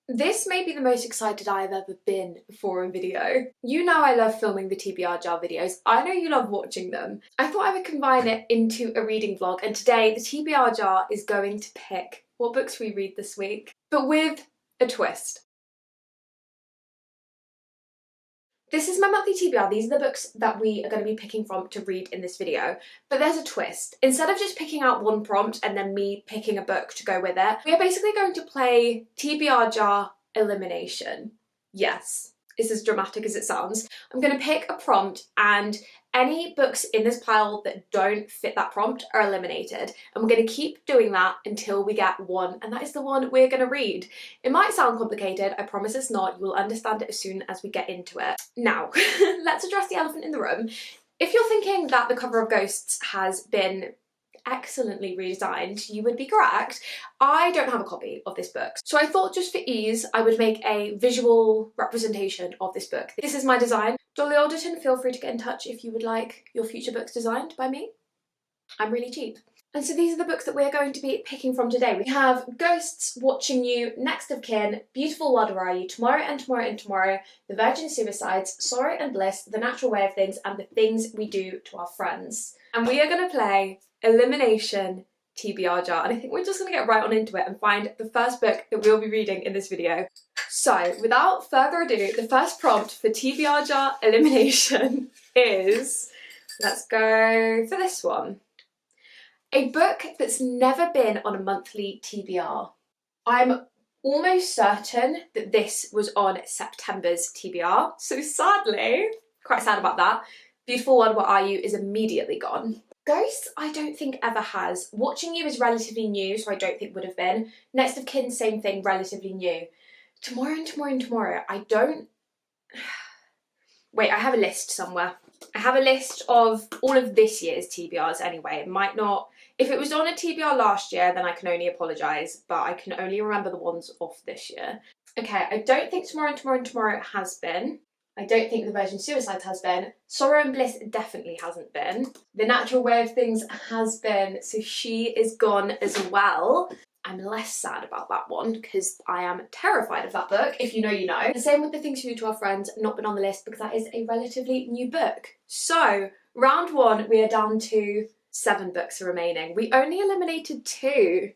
This may be the most excited I've ever been for a video. You know I love filming the TBR Jar videos. I know you love watching them. I thought I would combine it into a reading vlog, and today the TBR Jar is going to pick what books we read this week, but with a twist. This is my monthly TBR. These are the books that we are going to be picking from to read in this video. But there's a twist. Instead of just picking out one prompt and then me picking a book to go with it, we are basically going to play TBR Jar elimination. Yes, it's as dramatic as it sounds. I'm going to pick a prompt, and any books in this pile that don't fit that prompt are eliminated. And we're going to keep doing that until we get one, and that is the one we're going to read. It might sound complicated, I promise it's not. You will understand it as soon as we get into it. Now, let's address the elephant in the room. If you're thinking that the cover of Ghosts has been excellently redesigned, you would be correct. I don't have a copy of this book, so I thought just for ease I would make a visual representation of this book. This is my design. Dolly Alderton, feel free to get in touch if you would like your future books designed by me. I'm really cheap. And so these are the books that we're going to be picking from today. We have Ghosts, Watching You, Next of Kin, Beautiful World Where Are You, Tomorrow and Tomorrow and Tomorrow, The Virgin Suicides, Sorrow and Bliss, The Natural Way of Things, and The Things We Do to Our Friends. And we are going to play Elimination TBR Jar, and I think we're just going to get right on into it and find the first book that we'll be reading in this video. So without further ado, the first prompt for TBR Jar elimination is, let's go for this one. A book that's never been on a monthly TBR. I'm almost certain that this was on September's TBR, so sadly, quite sad about that. Beautiful World Where Are You is immediately gone. Ghosts, I don't think ever has. Watching You is relatively new, so I don't think would have been. Next of Kin, same thing, relatively new. Tomorrow and Tomorrow and Tomorrow, I don't... Wait, I have a list somewhere. I have a list of all of this year's TBRs anyway. It might not... If it was on a TBR last year, then I can only apologise, but I can only remember the ones off this year. Okay, I don't think Tomorrow and Tomorrow and Tomorrow has been. I don't think The Virgin Suicides has been. Sorrow and Bliss definitely hasn't been. The Natural Way of Things has been, so she is gone as well. I'm less sad about that one because I am terrified of that book. If you know, you know. The same with The Things We Do to Our Friends, not been on the list because that is a relatively new book. So, round one, we are down to 7 books remaining. We only eliminated 2.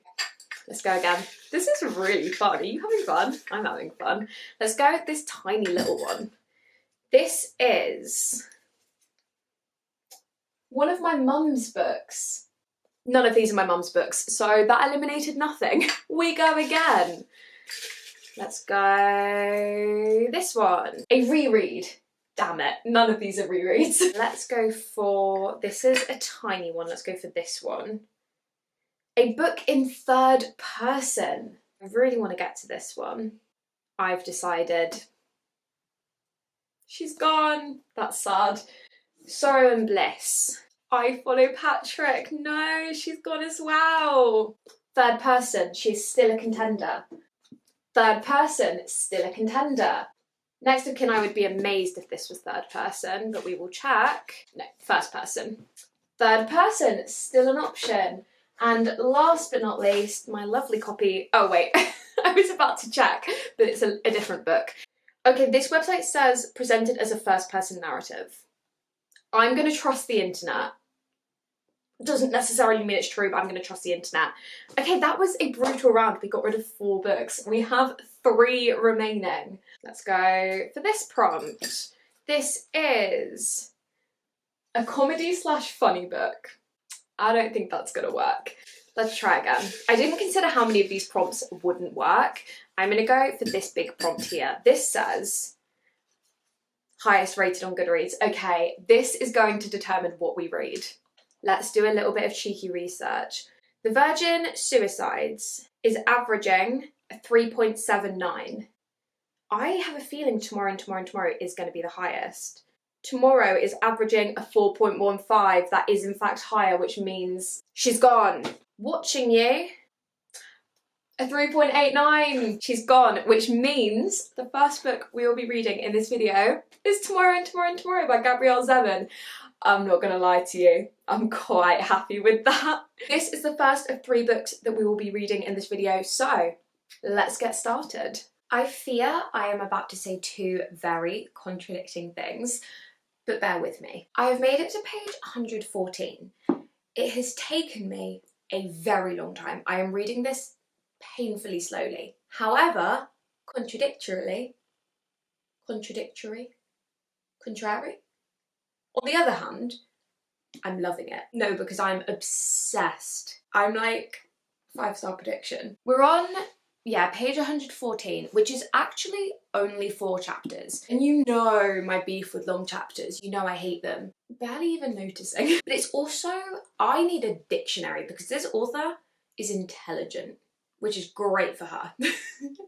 Let's go again. This is really fun. Are you having fun? I'm having fun. Let's go with this tiny little one. This is one of my mum's books. None of these are my mum's books, so that eliminated nothing. We go again. Let's go this one. A reread. Damn it, none of these are rereads. Let's go for, this is a tiny one, let's go for this one. A book in third person. I really want to get to this one. I've decided. She's gone. That's sad. Sorrow and Bliss. I Follow Patrick. No, she's gone as well. Third person, she's still a contender. Third person, still a contender. Next of Kin, I would be amazed if this was third person, but we will check. No, first person. Third person, still an option. And last but not least, my lovely copy. Oh wait, I was about to check, but it's a different book. Okay, this website says presented as a first-person narrative. I'm going to trust the internet. Doesn't necessarily mean it's true, but I'm going to trust the internet. Okay, that was a brutal round. We got rid of 4 books. We have 3 remaining. Let's go for this prompt. This is a comedy/funny book. I don't think that's going to work. Let's try again. I didn't consider how many of these prompts wouldn't work. I'm going to go for this big prompt here. This says, highest rated on Goodreads. Okay, this is going to determine what we read. Let's do a little bit of cheeky research. The Virgin Suicides is averaging a 3.79. I have a feeling Tomorrow and Tomorrow and Tomorrow is going to be the highest. Tomorrow is averaging a 4.15. That is in fact higher, which means she's gone. Watching You, a 3.89. She's gone, which means the first book we will be reading in this video is Tomorrow and Tomorrow and Tomorrow by Gabrielle Zevin. I'm not gonna lie to you, I'm quite happy with that. This is the first of 3 books that we will be reading in this video, so let's get started. I fear I am about to say two very contradicting things, but bear with me. I have made it to page 114. It has taken me a very long time. I am reading this painfully slowly. However, contrary, on the other hand, I'm loving it. No, because I'm obsessed. I'm like 5-star prediction. We're on, yeah, page 114, which is actually only 4 chapters. And you know my beef with long chapters. You know I hate them. Barely even noticing. But it's also, I need a dictionary because this author is intelligent, which is great for her.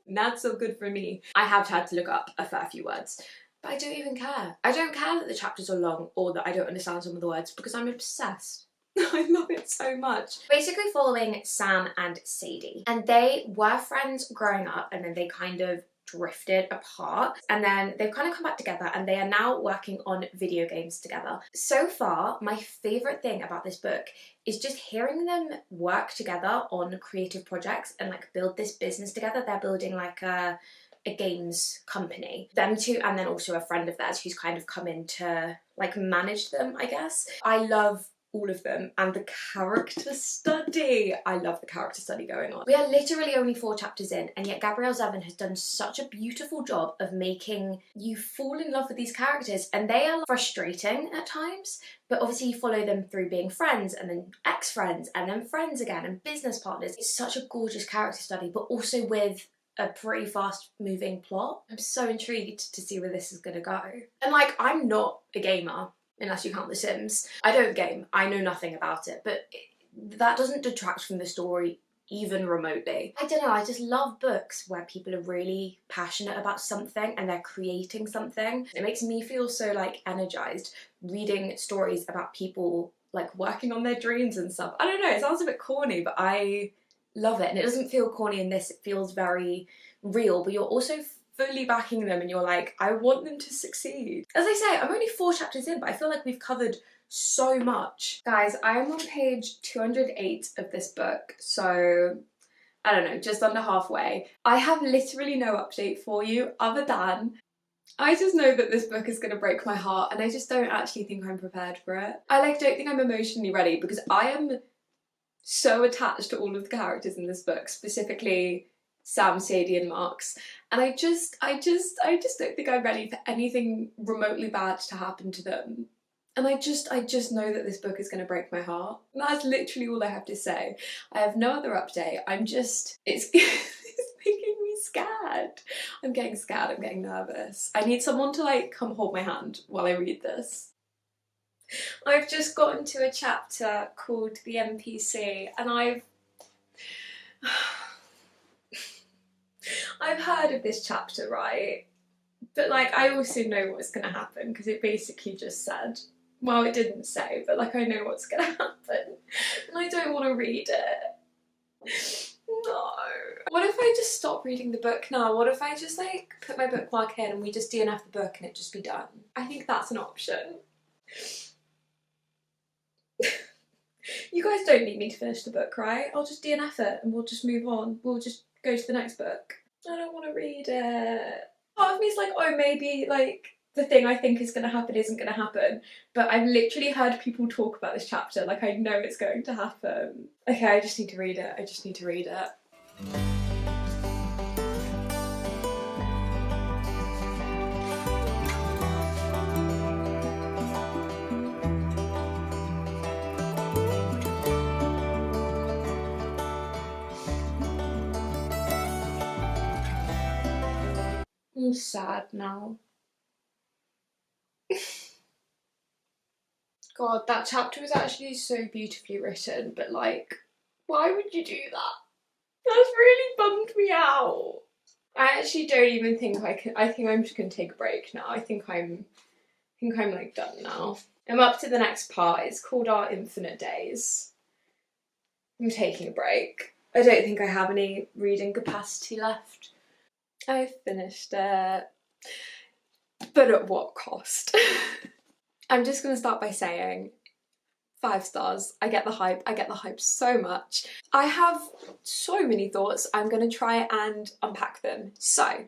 Not so good for me. I have had to look up a fair few words. But I don't even care. I don't care that the chapters are long or that I don't understand some of the words because I'm obsessed. I love it so much. Basically following Sam and Sadie. And they were friends growing up and then they kind of drifted apart and then they've kind of come back together and they are now working on video games together. So far, my favourite thing about this book is just hearing them work together on creative projects and like build this business together. They're building like a games company. Them two and then also a friend of theirs who's kind of come in to like manage them, I guess. I love all of them and the character study. I love the character study going on. We are literally only 4 chapters in and yet Gabrielle Zevin has done such a beautiful job of making you fall in love with these characters, and they are frustrating at times, but obviously you follow them through being friends and then ex-friends and then friends again and business partners. It's such a gorgeous character study, but also with a pretty fast moving plot. I'm so intrigued to see where this is gonna go. And like, I'm not a gamer, unless you count The Sims. I don't game, I know nothing about it, but that doesn't detract from the story even remotely. I don't know, I just love books where people are really passionate about something and they're creating something. It makes me feel so like energized reading stories about people like working on their dreams and stuff. I don't know, it sounds a bit corny, but I love it. And it doesn't feel corny in this, it feels very real, but you're also fully backing them and you're like, I want them to succeed. As I say, I'm only 4 chapters in, but I feel like we've covered so much. Guys, I'm on page 208 of this book, so I don't know, just under halfway. I have literally no update for you other than I just know that this book is going to break my heart and I just don't actually think I'm prepared for it. I like don't think I'm emotionally ready because I am so attached to all of the characters in this book, specifically Sam, Sadie and Marks, and I just don't think I'm ready for anything remotely bad to happen to them. And I just know that this book is going to break my heart. And that's literally all I have to say. I have no other update. I'm just, it's making me scared. I'm getting scared, I'm getting nervous. I need someone to like come hold my hand while I read this. I've just gotten to a chapter called The NPC and I've heard of this chapter, right? But like I also know what's going to happen because it basically just said, well it didn't say, but like I know what's going to happen and I don't want to read it. No. What if I just stop reading the book now? What if I just like put my bookmark in and we just DNF the book and it just be done? I think that's an option. You guys don't need me to finish the book, right? I'll just DNF it and we'll just move on. We'll just go to the next book. I don't want to read it. Part of me is like, oh, maybe like the thing I think is going to happen isn't going to happen. But I've literally heard people talk about this chapter, like I know it's going to happen. Okay, I just need to read it. I just need to read it. I'm sad now. God, that chapter was actually so beautifully written, but like, why would you do that? That's really bummed me out. I actually don't even think I can. I think I'm just gonna take a break now. I think I'm like done now. I'm up to the next part. It's called Our Infinite Days. I'm taking a break. I don't think I have any reading capacity left. I finished it, but at what cost? I'm just gonna start by saying 5 stars. I get the hype. I get the hype so much. I have so many thoughts. I'm going to try and unpack them. So,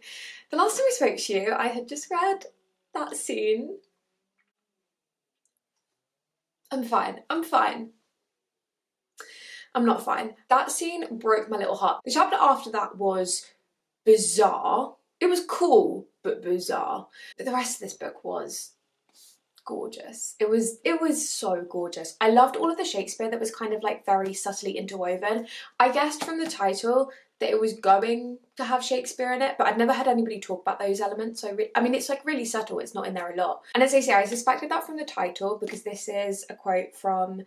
the last time I spoke to you, I had just read that scene. I'm fine. I'm fine. I'm not fine. That scene broke my little heart. The chapter after that was bizarre. It was cool, but bizarre. But the rest of this book was gorgeous. It was so gorgeous. I loved all of the Shakespeare that was kind of like very subtly interwoven. I guessed from the title that it was going to have Shakespeare in it, but I'd never had anybody talk about those elements. So I mean, it's like really subtle. It's not in there a lot. And as I say, I suspected that from the title because this is a quote from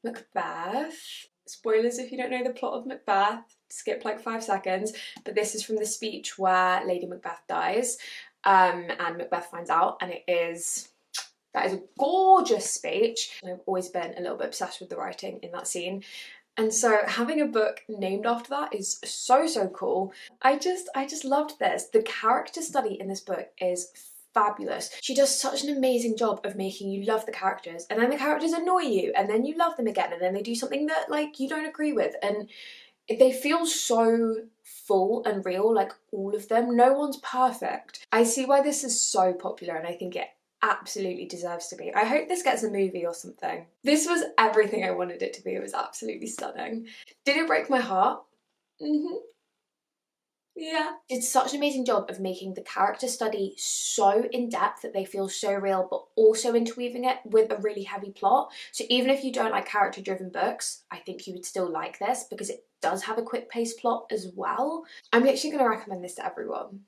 Macbeth. Spoilers if you don't know the plot of Macbeth. Skip like 5 seconds. But this is from the speech where Lady Macbeth dies, and Macbeth finds out, and that is a gorgeous speech. I've always been a little bit obsessed with the writing in that scene. And so having a book named after that is so, so cool. I just loved this. The character study in this book is fabulous. She does such an amazing job of making you love the characters, and then the characters annoy you, and then you love them again, and then they do something that like you don't agree with, and they feel so full and real, like all of them. No one's perfect. I see why this is so popular, and I think it absolutely deserves to be. I hope this gets a movie or something. This was everything I wanted it to be. It was absolutely stunning. Did it break my heart? Yeah. Did such an amazing job of making the character study so in-depth that they feel so real, but also interweaving it with a really heavy plot. So even if you don't like character-driven books, I think you would still like this because it does have a quick-paced plot as well. I'm literally going to recommend this to everyone.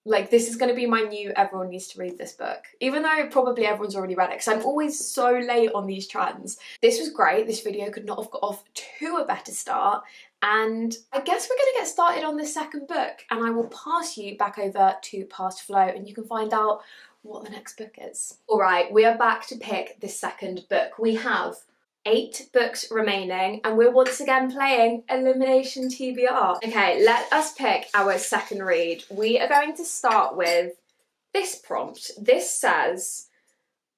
Like, this is going to be my new everyone needs to read this book, even though probably everyone's already read it because I'm always so late on these trends. This was great. This video could not have got off to a better start, and I guess we're going to get started on the second book, and I will pass you back over to Past Flow and you can find out what the next book is. All right, we are back to pick the second book. We have 8 books remaining, and we're once again playing Elimination TBR. Okay, let us pick our second read. We are going to start with this prompt. This says,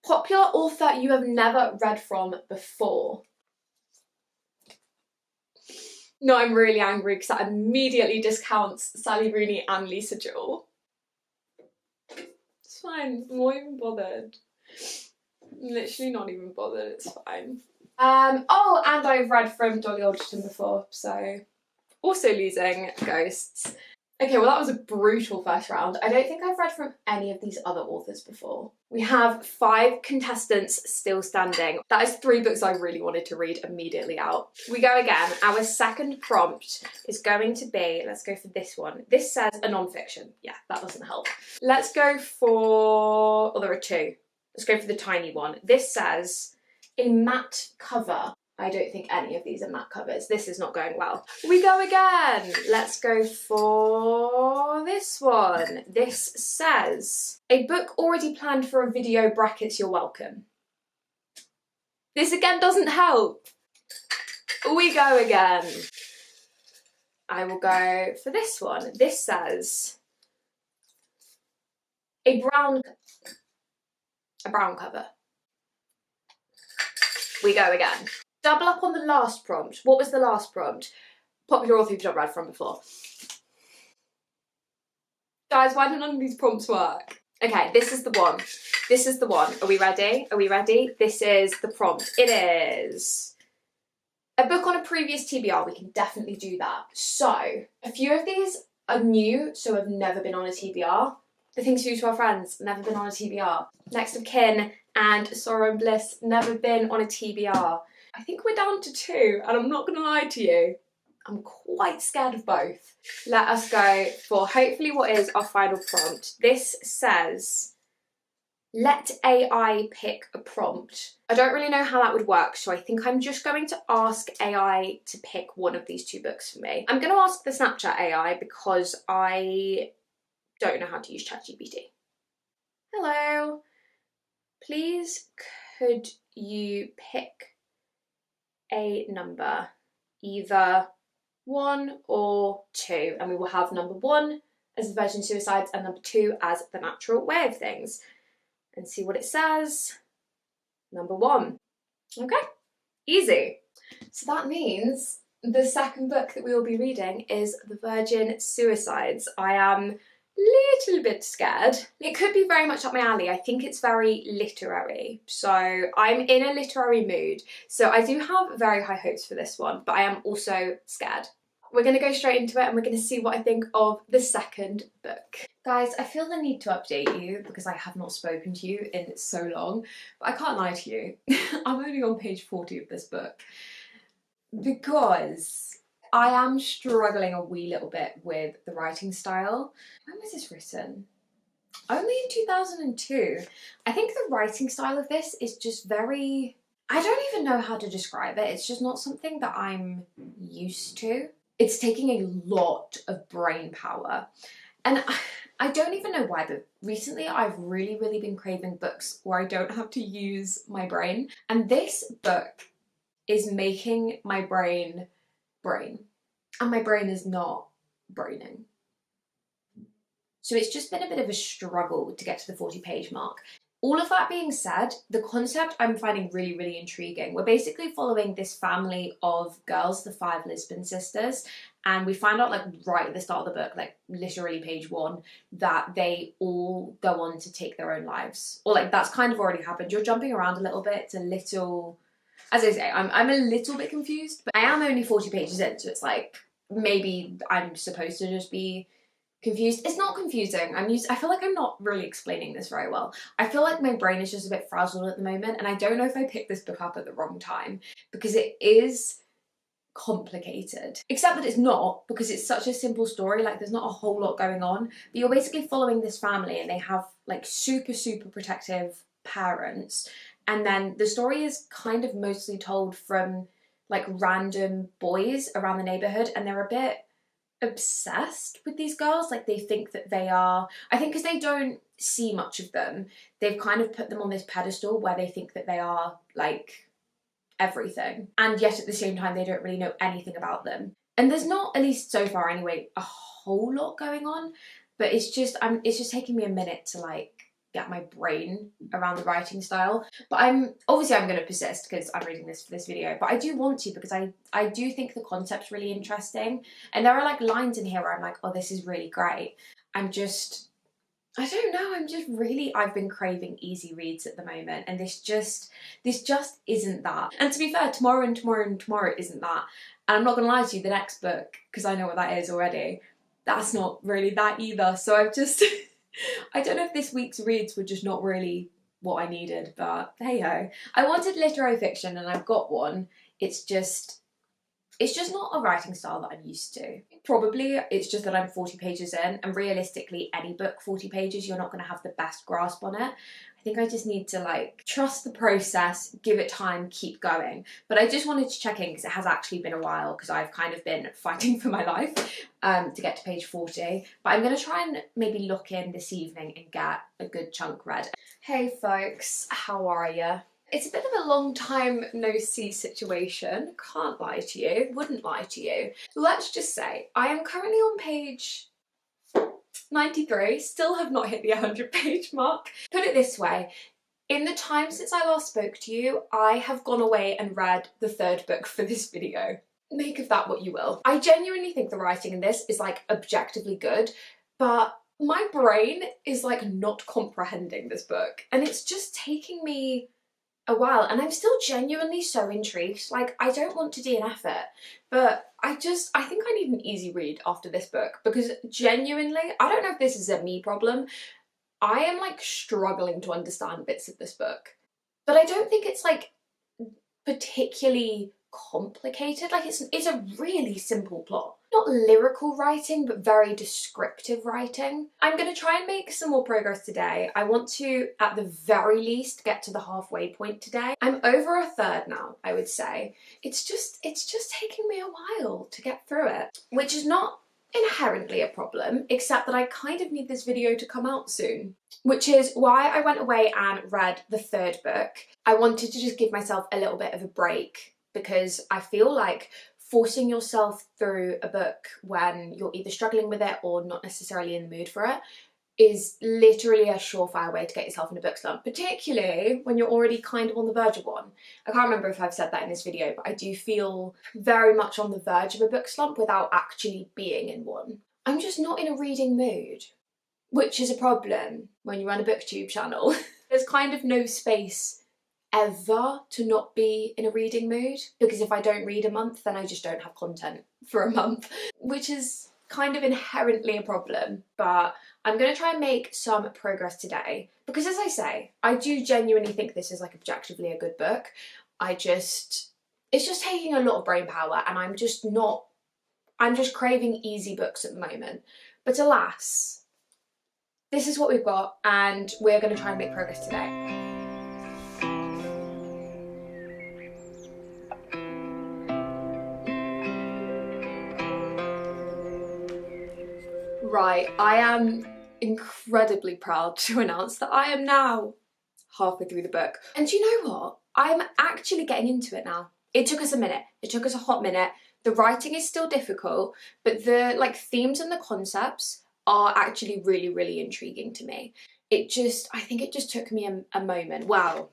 popular author you have never read from before. No, I'm really angry because that immediately discounts Sally Rooney and Lisa Jewell. It's fine, I'm not even bothered. I'm literally not even bothered, it's fine. Oh, and I've read from Dolly Alderton before, so also losing Ghosts. Okay, well that was a brutal first round. I don't think I've read from any of these other authors before. We have 5 contestants still standing. That is 3 books I really wanted to read immediately out. We go again. Our second prompt is going to be, let's go for this one. This says a non-fiction. Yeah, that doesn't help. Let's go for, oh, there are 2. Let's go for the tiny one. This says a matte cover. I don't think any of these are matte covers. This is not going well. We go again. Let's go for this one. This says, a book already planned for a video brackets you're welcome. This again doesn't help. We go again. I will go for this one. This says, a brown cover. We go again. Double up on the last prompt. What was the last prompt? Popular author you've not read from before. Guys, why do none of these prompts work? Okay, this is the one. This is the one. Are we ready? Are we ready? This is the prompt. It is a book on a previous TBR. We can definitely do that. So, a few of these are new, so have never been on a TBR. The Things We Do to Our Friends, never been on a TBR. Next of Kin and Sorrow and Bliss, never been on a TBR. I think we're down to 2, and I'm not going to lie to you, I'm quite scared of both. Let us go for hopefully what is our final prompt. This says, let AI pick a prompt. I don't really know how that would work, so I think I'm just going to ask AI to pick one of these 2 books for me. I'm going to ask the Snapchat AI because I don't know how to use ChatGPT. Hello, please could you pick a number, either 1 or 2, and we will have number 1 as the Virgin Suicides and number 2 as the Natural Way of Things, and see what it says. Number 1. Okay, Easy. So that means the second book that we will be reading is The Virgin Suicides. I am a little bit scared. It could be very much up my alley. I think it's very literary. So I'm in a literary mood. So I do have very high hopes for this one, but I am also scared. We're going to go straight into it and we're going to see what I think of the second book. Guys, I feel the need to update you because I have not spoken to you in so long, but I can't lie to you. I'm only on page 40 of this book because I am struggling a wee little bit with the writing style. When was this written? Only in 2002. I think the writing style of this is just very... I don't even know how to describe it. It's just not something that I'm used to. It's taking a lot of brain power. And I don't even know why, but recently I've really been craving books where I don't have to use my brain. And this book is making my brain brain. And my brain is not braining. So it's just been a bit of a struggle to get to the 40-page mark. All of that being said, the concept I'm finding really intriguing. We're basically following this family of girls, the 5 Lisbon sisters, and we find out like right at the start of the book, like literally page 1, that they all go on to take their own lives. Or like that's kind of already happened. You're jumping around a little bit. It's a little, as I say, I'm a little bit confused, but I am only 40 pages in, so it's like maybe I'm supposed to just be confused. It's not confusing. I feel like I'm not really explaining this very well. I feel like my brain is just a bit frazzled at the moment, and I don't know if I picked this book up at the wrong time because it is complicated. Except that it's not, because it's such a simple story. Like there's not a whole lot going on, but you're basically following this family and they have like super protective parents, and then the story is kind of mostly told from like random boys around the neighborhood, and they're a bit obsessed with these girls. Like they think that they are, I think because they don't see much of them, they've kind of put them on this pedestal where they think that they are like everything, and yet at the same time they don't really know anything about them. And there's not, at least so far anyway, a whole lot going on, but it's just taking me a minute to like get my brain around the writing style. But I'm going to persist because I'm reading this for this video, but I do want to because I do think the concept's really interesting, and there are like lines in here where I'm like, oh, this is really great. I don't know, I've been craving easy reads at the moment, and this just isn't that. And to be fair, tomorrow isn't that. And I'm not gonna lie to you, the next book, because I know what that is already, that's not really that either. So I've just I don't know if this week's reads were just not really what I needed, but hey ho. I wanted literary fiction and I've got one. It's just not a writing style that I'm used to. Probably it's just that I'm 40 pages in, and realistically any book 40 pages you're not going to have the best grasp on it. I think I just need to like trust the process, give it time, keep going. But I just wanted to check in because it has actually been a while, because I've kind of been fighting for my life to get to page 40. But I'm going to try and maybe look in this evening and get a good chunk read. Hey folks, how are ya? It's a bit of a long time no see situation, can't lie to you, wouldn't lie to you. Let's just say I am currently on page 93, still have not hit the 100-page mark. Put it this way, in the time since I last spoke to you, I have gone away and read the 3rd book for this video. Make of that what you will. I genuinely think the writing in this is like objectively good, but my brain is like not comprehending this book, and it's just taking me a while, and I'm still genuinely so intrigued. Like, I don't want to DNF it, but I think I need an easy read after this book, because genuinely, I don't know if this is a me problem, I am like struggling to understand bits of this book. But I don't think it's like particularly complicated. Like it's a really simple plot. Not lyrical writing, but very descriptive writing. I'm going to try and make some more progress today. I want to, at the very least, get to the halfway point today. I'm over a third now, I would say. It's just taking me a while to get through it, which is not inherently a problem, except that I kind of need this video to come out soon, which is why I went away and read the 3rd book. I wanted to just give myself a little bit of a break, because I feel like forcing yourself through a book when you're either struggling with it or not necessarily in the mood for it is literally a surefire way to get yourself in a book slump, particularly when you're already kind of on the verge of one. I can't remember if I've said that in this video, but I do feel very much on the verge of a book slump without actually being in one. I'm just not in a reading mood, which is a problem when you run a booktube channel. There's kind of no space ever to not be in a reading mood, because if I don't read a month, then I just don't have content for a month, which is kind of inherently a problem. But I'm going to try and make some progress today, because as I say, I do genuinely think this is like objectively a good book. It's just taking a lot of brain power, and I'm just craving easy books at the moment. But alas, this is what we've got, and we're going to try and make progress today. Right, I am incredibly proud to announce that I am now halfway through the book. And do you know what? I'm actually getting into it now. It took us a minute. It took us a hot minute. The writing is still difficult, but the themes and the concepts are actually really, really intriguing to me. I think it just took me a moment. Wow.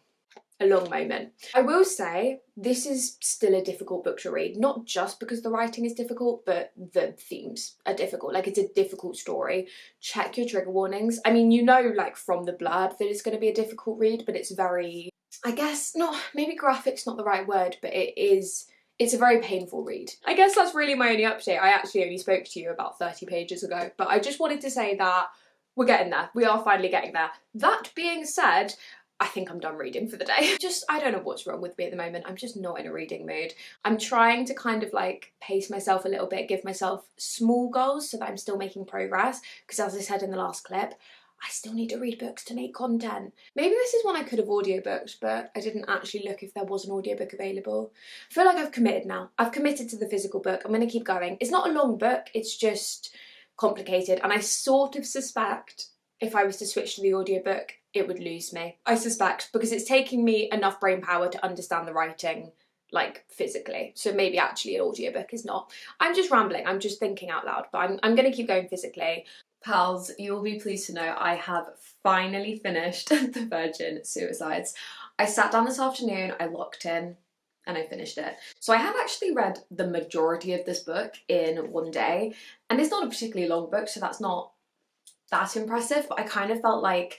A long moment. I will say this is still a difficult book to read, not just because the writing is difficult, but the themes are difficult. Like, it's a difficult story. Check your trigger warnings. I mean, you know, like from the blurb that it's going to be a difficult read, but it's very, I guess, maybe graphic's not the right word, but it's a very painful read. I guess that's really my only update. I actually only spoke to you about 30 pages ago, but I just wanted to say that we're getting there. We are finally getting there. That being said, I think I'm done reading for the day. I don't know what's wrong with me at the moment. I'm just not in a reading mood. I'm trying to kind of pace myself a little bit, give myself small goals so that I'm still making progress. Because as I said in the last clip, I still need to read books to make content. Maybe this is one I could have audiobooked, but I didn't actually look if there was an audiobook available. I feel like I've committed now. I've committed to the physical book. I'm going to keep going. It's not a long book. It's just complicated. And I sort of suspect if I was to switch to the audiobook, it would lose me. I suspect, because it's taking me enough brain power to understand the writing, physically. So maybe actually an audiobook is not. I'm just rambling, I'm just thinking out loud, but I'm gonna keep going physically. Pals, you will be pleased to know I have finally finished The Virgin Suicides. I sat down this afternoon, I locked in, and I finished it. So I have actually read the majority of this book in one day, and it's not a particularly long book, so that's not that impressive, but I kind of felt like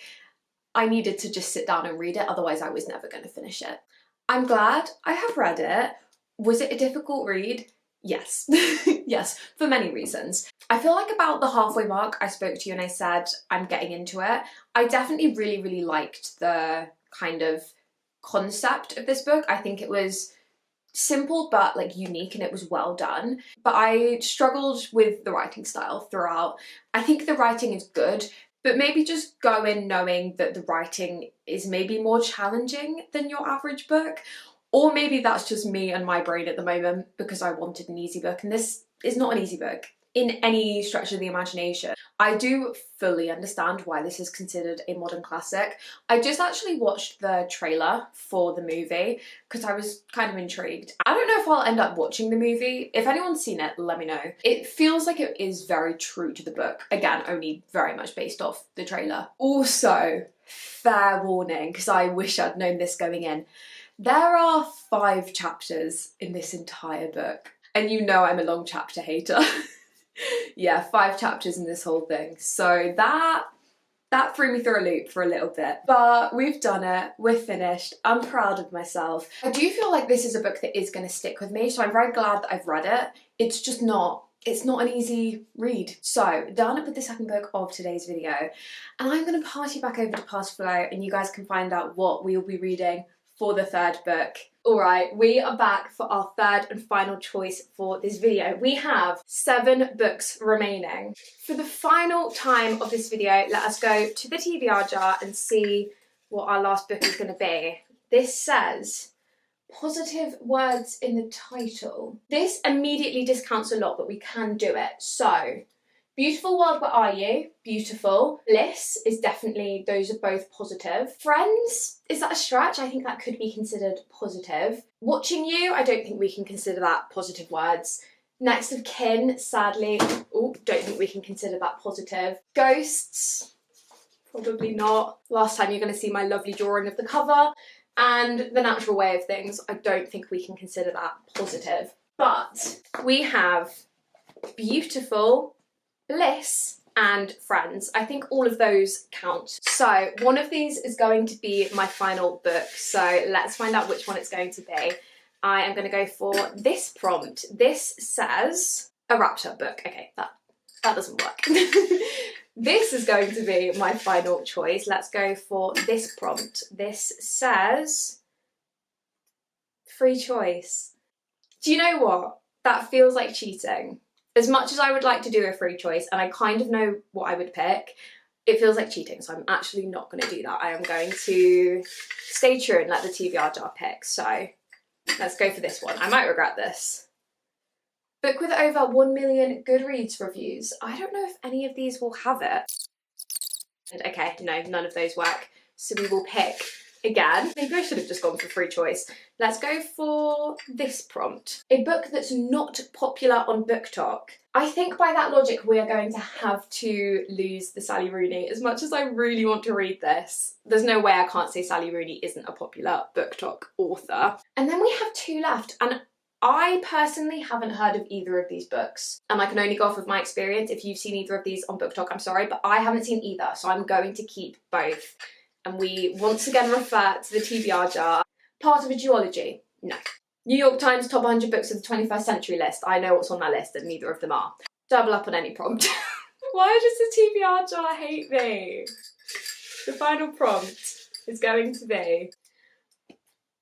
I needed to just sit down and read it, otherwise I was never going to finish it. I'm glad I have read it. Was it a difficult read? Yes. Yes, for many reasons. I feel like about the halfway mark I spoke to you and I said I'm getting into it. I definitely really, really liked the kind of concept of this book. I think it was simple but unique, and it was well done. But I struggled with the writing style throughout. I think the writing is good, but maybe just go in knowing that the writing is maybe more challenging than your average book. Or maybe that's just me and my brain at the moment, because I wanted an easy book, and this is not an easy book in any stretch of the imagination. I do fully understand why this is considered a modern classic. I just actually watched the trailer for the movie because I was kind of intrigued. I don't know if I'll end up watching the movie. If anyone's seen it, let me know. It feels like it is very true to the book. Again, only very much based off the trailer. Also, fair warning, because I wish I'd known this going in. There are 5 chapters in this entire book. And you know I'm a long chapter hater. Yeah, 5 chapters in this whole thing. So that threw me through a loop for a little bit. But we've done it, we're finished, I'm proud of myself. I do feel like this is a book that is going to stick with me, so I'm very glad that I've read it. It's not an easy read. So, done with the second book of today's video. And I'm going to pass you back over to Past Flow, and you guys can find out what we will be reading for the third book. Alright, we are back for our third and final choice for this video. We have 7 books remaining. For the final time of this video, let us go to the TBR jar and see what our last book is going to be. This says positive words in the title. This immediately discounts a lot, but we can do it. So, beautiful world, where are you? Beautiful. Bliss is definitely, those are both positive. Friends, is that a stretch? I think that could be considered positive. Watching you, I don't think we can consider that positive words. Next of kin, sadly, don't think we can consider that positive. Ghosts, Probably not. Last time you're going to see my lovely drawing of the cover and the natural way of things. I don't think we can consider that positive. But we have Beautiful, Bliss and Friends. I think all of those count. So one of these is going to be my final book. So let's find out which one it's going to be. I am going to go for this prompt. This says a wrapped up book. Okay, that doesn't work. This is going to be my final choice. Let's go for this prompt. This says free choice. Do you know what? That feels like cheating. As much as I would like to do a free choice, and I kind of know what I would pick, it feels like cheating, so I'm actually not going to do that. I am going to stay true and let the TBR jar pick. So let's go for this one. I might regret this. Book with over 1 million Goodreads reviews. I don't know if any of these will have it. And okay, no, none of those work. So we will pick again. Maybe I should have just gone for free choice. Let's go for this prompt. A book that's not popular on BookTok. I think by that logic we are going to have to lose the Sally Rooney. As much as I really want to read this, there's no way I can't say Sally Rooney isn't a popular BookTok author. And then we have two left, and I personally haven't heard of either of these books, and I can only go off of my experience. If you've seen either of these on BookTok, I'm sorry, but I haven't seen either, so I'm going to keep both. And we once again refer to the TBR jar. Part of a duology? No. New York Times top 100 books of the 21st century list. I know what's on that list and neither of them are. Double up on any prompt. Why does the TBR jar hate me? The final prompt is going to be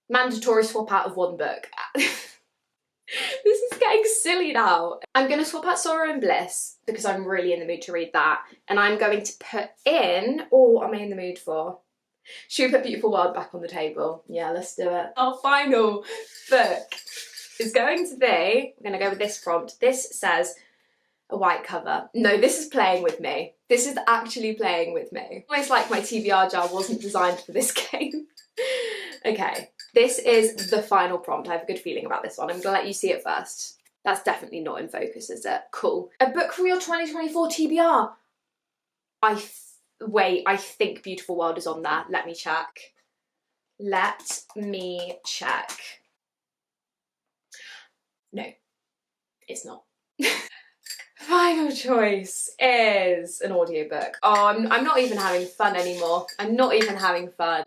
mandatory swap out of one book. This is getting silly now. I'm going to swap out Sorrow and Bliss because I'm really in the mood to read that. And I'm going to put in... Oh, what am I in the mood for? Should we put Beautiful World back on the table? Yeah, let's do it. Our final book is going to be... I'm going to go with this prompt. This says a white cover. No, this is playing with me. This is actually playing with me. Almost like my TBR jar wasn't designed for this game. Okay. This is the final prompt. I have a good feeling about this one. I'm gonna let you see it first. That's definitely not in focus, is it? Cool. A book for your 2024 TBR. Wait, I think Beautiful World is on there. Let me check. Let me check. No, it's not. Final choice is an audiobook. Oh, I'm not even having fun anymore. I'm not even having fun.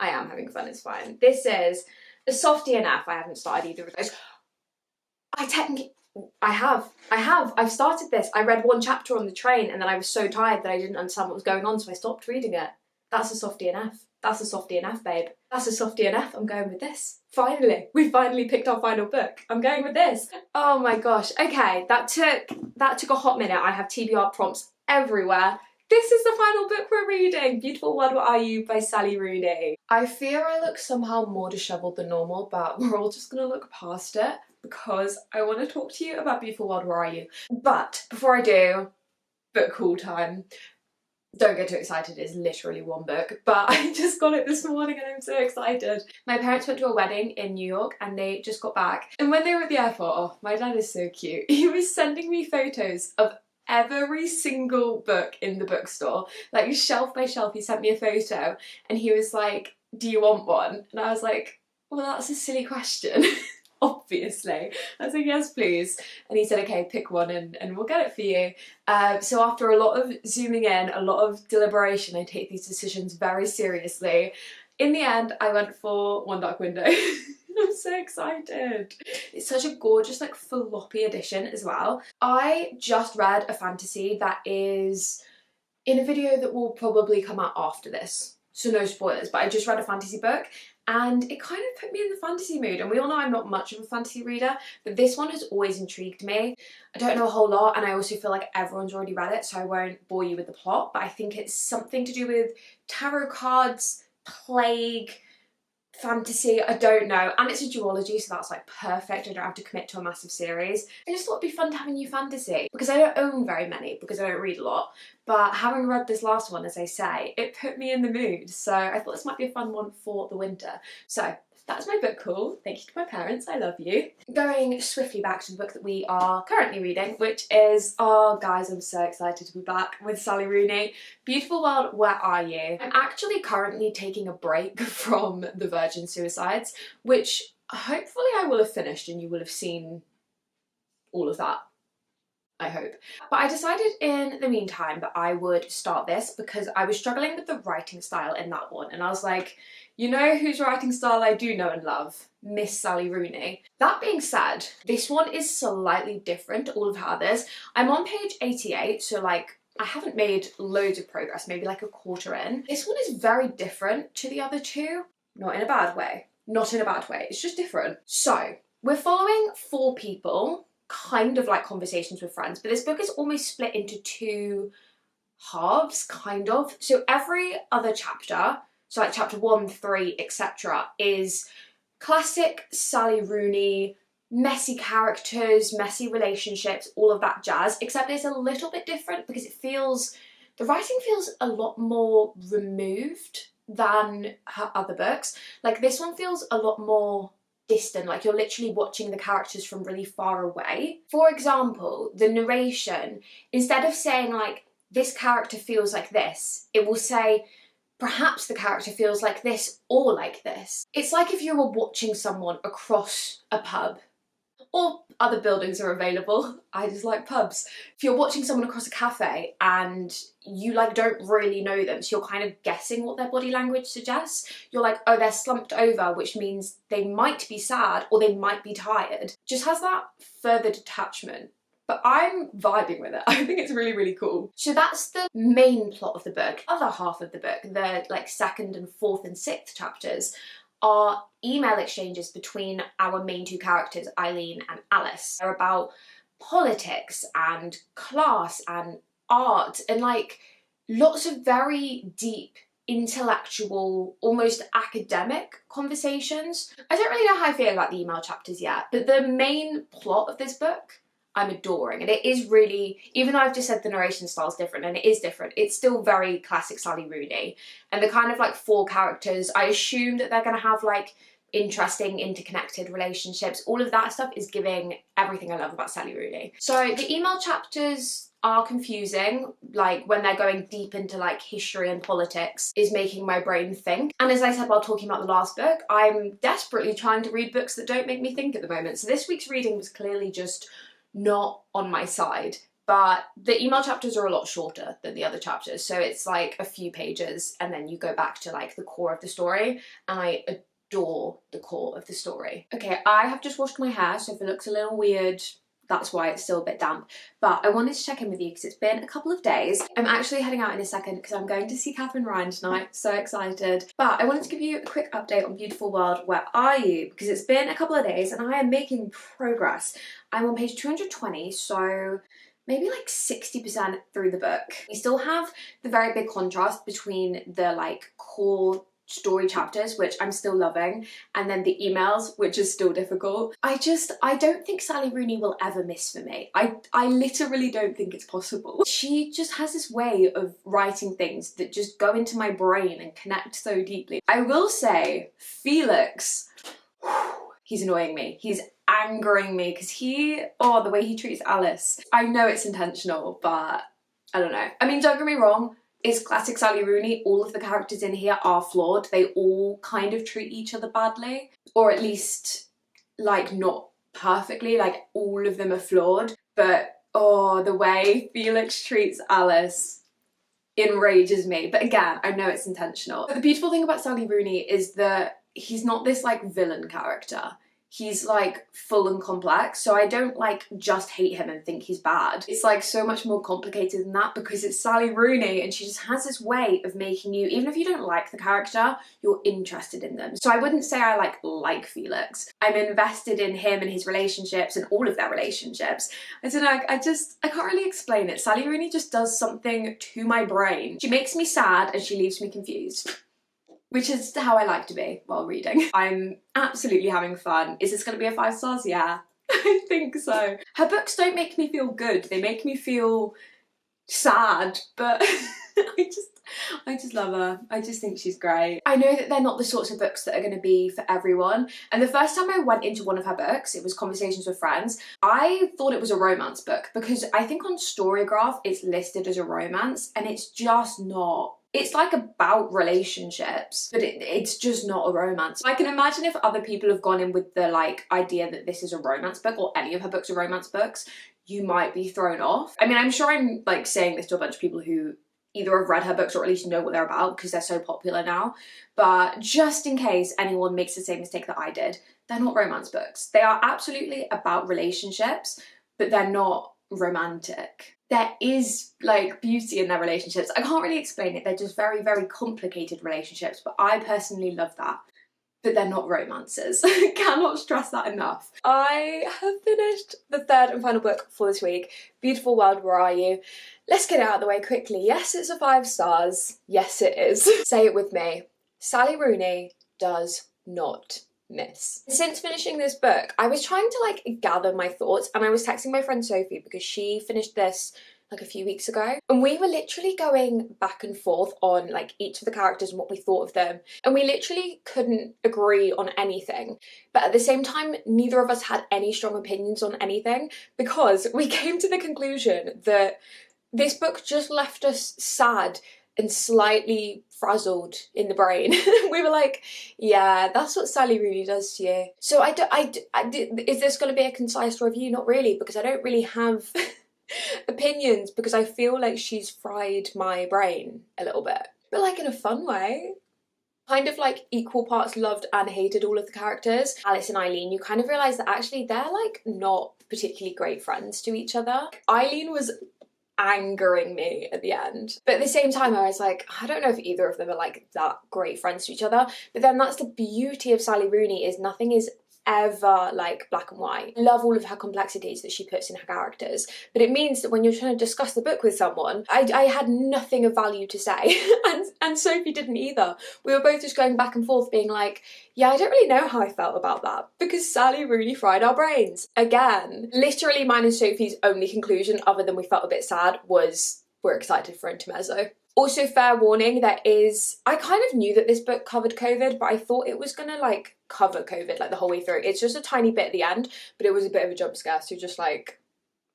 I am having fun, it's fine. This is a soft DNF. I haven't started either of those. I've started this. I read one chapter on the train and then I was so tired that I didn't understand what was going on, so I stopped reading it. That's a soft DNF. That's a soft DNF, babe. That's a soft DNF. I'm going with this. Finally, we finally picked our final book. I'm going with this. Oh my gosh. Okay, that took a hot minute. I have TBR prompts everywhere. This is the final book we're reading, Beautiful World, What Are You by Sally Rooney. I fear I look somehow more dishevelled than normal, but we're all just gonna look past it because I want to talk to you about Beautiful World, Where Are You? But before I do, book haul time. Don't get too excited, it's literally one book, but I just got it this morning and I'm so excited. My parents went to a wedding in New York and they just got back. And when they were at the airport, oh, my dad is so cute. He was sending me photos of every single book in the bookstore, like shelf by shelf. He sent me a photo and he was like, do you want one? And I was like, well, that's a silly question. Obviously. I was like, yes please. And he said, okay, pick one and we'll get it for you. So after a lot of zooming in, a lot of deliberation, I take these decisions very seriously. In the end, I went for One Dark Window. I'm so excited. It's such a gorgeous, like, floppy edition as well. I just read a fantasy that is in a video that will probably come out after this, so no spoilers, but I just read a fantasy book and it kind of put me in the fantasy mood. And we all know I'm not much of a fantasy reader, but this one has always intrigued me. I don't know a whole lot, and I also feel like everyone's already read it, so I won't bore you with the plot, but I think it's something to do with tarot cards, plague, fantasy, I don't know, and it's a duology, so that's like perfect. I don't have to commit to a massive series. I just thought it'd be fun to have a new fantasy because I don't own very many because I don't read a lot, but having read this last one, as I say, it put me in the mood, so I thought this might be a fun one for the winter. So that's my book haul. Thank you to my parents, I love you. Going swiftly back to the book that we are currently reading, which is, oh guys, I'm so excited to be back with Sally Rooney. Beautiful World, Where Are You? I'm actually currently taking a break from the Virgin Suicides, which hopefully I will have finished and you will have seen all of that, I hope. But I decided in the meantime that I would start this because I was struggling with the writing style in that one, and I was like, you know whose writing style I do know and love? Miss Sally Rooney. That being said, this one is slightly different to all of her others. I'm on page 88, so like I haven't made loads of progress, maybe like a quarter in. This one is very different to the other two. Not in a bad way. Not in a bad way, it's just different. So, we're following 4 people, kind of like conversations with friends, but this book is almost split into 2 halves, kind of. So every other chapter, so like chapter 1, 3, etc., is classic Sally Rooney, messy characters, messy relationships, all of that jazz, except it's a little bit different because the writing feels a lot more removed than her other books. Like this one feels a lot more distant, like you're literally watching the characters from really far away. For example, the narration, instead of saying like, this character feels like this, it will say, perhaps the character feels like this or like this. It's like if you were watching someone across a pub, or other buildings are available, I just like pubs. If you're watching someone across a cafe and you like don't really know them, so you're kind of guessing what their body language suggests, you're like, oh, they're slumped over, which means they might be sad or they might be tired. Just has that further detachment. But I'm vibing with it. I think it's really, really cool. So that's the main plot of the book. Other half of the book, the like 2nd and 4th and 6th chapters, are email exchanges between our main 2 characters, Eileen and Alice. They're about politics and class and art and like lots of very deep, intellectual, almost academic conversations. I don't really know how I feel about the email chapters yet, but the main plot of this book I'm adoring, and it is really, even though I've just said the narration style is different, and it is different, it's still very classic Sally Rooney. And the kind of like 4 characters, I assume that they're going to have like interesting interconnected relationships. All of that stuff is giving everything I love about Sally Rooney. So the email chapters are confusing, like when they're going deep into like history and politics is making my brain think. And as I said while talking about the last book, I'm desperately trying to read books that don't make me think at the moment. So this week's reading was clearly just not on my side, but the email chapters are a lot shorter than the other chapters, so it's like a few pages and then you go back to like the core of the story, and I adore the core of the story. Okay, I have just washed my hair, so if it looks a little weird, that's why it's still a bit damp, but I wanted to check in with you because it's been a couple of days. I'm actually heading out in a second because I'm going to see Catherine Ryan tonight, so excited. But I wanted to give you a quick update on Beautiful World, Where Are You? Because it's been a couple of days and I am making progress. I'm on page 220, so maybe like 60% through the book. We still have the very big contrast between the like core story chapters, which I'm still loving, and then the emails, which is still difficult. I don't think Sally Rooney will ever miss for me. I literally don't think it's possible. She just has this way of writing things that just go into my brain and connect so deeply. I will say, Felix, he's annoying me. He's angering me because the way he treats Alice. I know it's intentional, but I don't know. I mean, don't get me wrong, it's classic Sally Rooney. All of the characters in here are flawed. They all kind of treat each other badly, or at least like not perfectly, like all of them are flawed. But oh, the way Felix treats Alice enrages me. But again, I know it's intentional. But the beautiful thing about Sally Rooney is that he's not this like villain character. He's like full and complex, so I don't like just hate him and think he's bad. It's like so much more complicated than that because it's Sally Rooney and she just has this way of making you, even if you don't like the character, you're interested in them. So I wouldn't say I like Felix. I'm invested in him and his relationships and all of their relationships. I don't know, I can't really explain it. Sally Rooney just does something to my brain. She makes me sad and she leaves me confused, which is how I like to be while reading. I'm absolutely having fun. Is this going to be a 5 stars? Yeah, I think so. Her books don't make me feel good. They make me feel sad, but I just love her. I just think she's great. I know that they're not the sorts of books that are going to be for everyone, and the first time I went into one of her books, it was Conversations with Friends, I thought it was a romance book because I think on Storygraph it's listed as a romance and it's just not. It's like about relationships, but it's just not a romance. I can imagine if other people have gone in with the like idea that this is a romance book or any of her books are romance books, you might be thrown off. I mean, I'm sure I'm like saying this to a bunch of people who either have read her books or at least know what they're about because they're so popular now. But just in case anyone makes the same mistake that I did, they're not romance books. They are absolutely about relationships, but they're not romantic. There is like beauty in their relationships. I can't really explain it. They're just very, very complicated relationships, but I personally love that. But they're not romances. Cannot stress that enough. I have finished the third and final book for this week, Beautiful World, Where Are You? Let's get it out of the way quickly. Yes, it's a 5 stars. Yes, it is. Say it with me. Sally Rooney does not miss. Since finishing this book, I was trying to like gather my thoughts, and I was texting my friend Sophie because she finished this like a few weeks ago, and we were literally going back and forth on like each of the characters and what we thought of them, and we literally couldn't agree on anything, but at the same time neither of us had any strong opinions on anything because we came to the conclusion that this book just left us sad and slightly frazzled in the brain. We were like, yeah, that's what Sally Rooney does to you. So is this going to be a concise review? Not really, because I don't really have opinions because I feel like she's fried my brain a little bit, but like in a fun way. Kind of like equal parts loved and hated all of the characters. Alice and Eileen, you kind of realise that actually they're like not particularly great friends to each other. Eileen was angering me at the end, but at the same time I was like, I don't know if either of them are like that great friends to each other. But then that's the beauty of Sally Rooney, is nothing is ever like black and white. I love all of her complexities that she puts in her characters, but it means that when you're trying to discuss the book with someone, I had nothing of value to say and Sophie didn't either. We were both just going back and forth being like, yeah, I don't really know how I felt about that because Sally Rooney fried our brains again. Literally mine and Sophie's only conclusion, other than we felt a bit sad, was we're excited for Intermezzo. Also, fair warning, I kind of knew that this book covered COVID, but I thought it was gonna like cover COVID like the whole way through. It's just a tiny bit at the end, but it was a bit of a jump scare, so just like,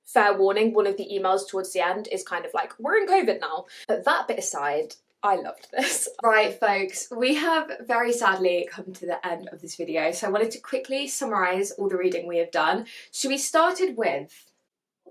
fair warning, one of the emails towards the end is kind of like, we're in COVID now. But that bit aside, I loved this. Right, folks, we have very sadly come to the end of this video, so I wanted to quickly summarise all the reading we have done. So we started with,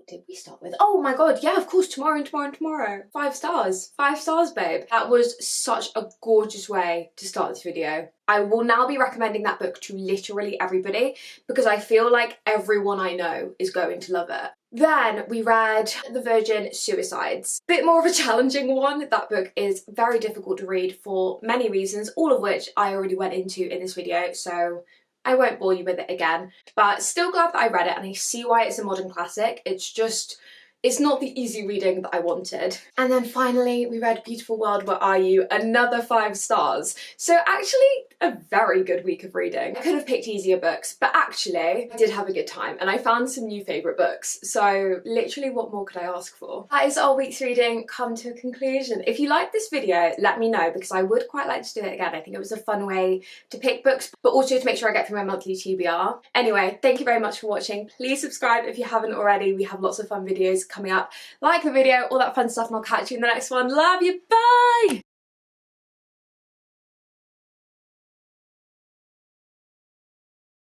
did we start with? Oh my god, yeah, of course, Tomorrow and Tomorrow and Tomorrow. 5 stars. 5 stars, babe. That was such a gorgeous way to start this video. I will now be recommending that book to literally everybody because I feel like everyone I know is going to love it. Then we read The Virgin Suicides. Bit more of a challenging one. That book is very difficult to read for many reasons, all of which I already went into in this video, so I won't bore you with it again, but still glad that I read it and I see why it's a modern classic. It's not the easy reading that I wanted. And then finally we read Beautiful World, Where Are You? Another 5 stars. So actually a very good week of reading. I could have picked easier books, but actually I did have a good time and I found some new favourite books. So literally what more could I ask for? That is our week's reading come to a conclusion. If you liked this video, let me know because I would quite like to do it again. I think it was a fun way to pick books, but also to make sure I get through my monthly TBR. Anyway, thank you very much for watching. Please subscribe if you haven't already. We have lots of fun videos coming up. Like the video, all that fun stuff, and I'll catch you in the next one. Love you, bye!